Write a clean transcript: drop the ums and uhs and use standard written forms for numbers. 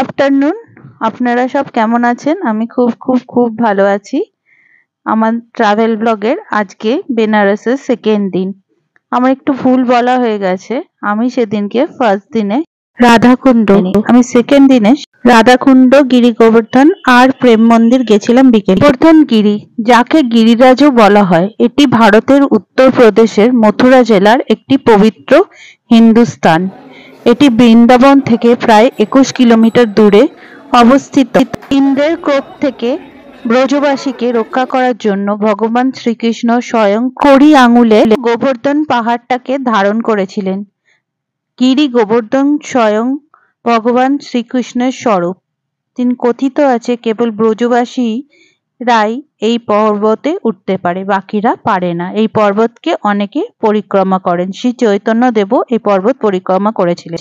Afternoon, আপনারা সব কেমন আছেন? আমি খুব খুব খুব ভালো আছি। আমার ট্রাভেল ব্লগের আজকে বেনারসের সেকেন্ড দিন। আমার একটু ভুল বলা হয়ে গেছে। আমি সেদিনকে ফার্স্ট দিনে রাধাকুণ্ড, আমি সেকেন্ড দিনে রাধাকুণ্ড, গিরি গোবর্ধন আর প্রেম মন্দির গেছিলাম বিকেল। গোবর্ধন গিরি, যাকে গিরিরাজও বলা হয়, এটি ভারতের উত্তরপ্রদেশের মথুরা জেলার একটি পবিত্র হিন্দু স্থান। এটি বৃন্দাবন থেকে প্রায় 21 কিলোমিটার দূরে অবস্থিত। ইন্দ্রের কোপ থেকে ব্রজবাসীকে রক্ষা করার জন্য ভগবান শ্রীকৃষ্ণ স্বয়ং কড়ি আঙুলে গোবর্ধন পাহাড়টাকে ধারণ করেছিলেন। গিরি গোবর্ধন স্বয়ং ভগবান শ্রীকৃষ্ণের স্বরূপ। তিনি কথিত আছে কেবল ব্রজবাসীরাই এই পর্বতে উঠতে পারে, বাকিরা পারে না। এই পর্বতকে অনেকে পরিক্রমা করেন। শ্রী চৈতন্য দেবও এই পর্বত পরিক্রমা করেছিলেন।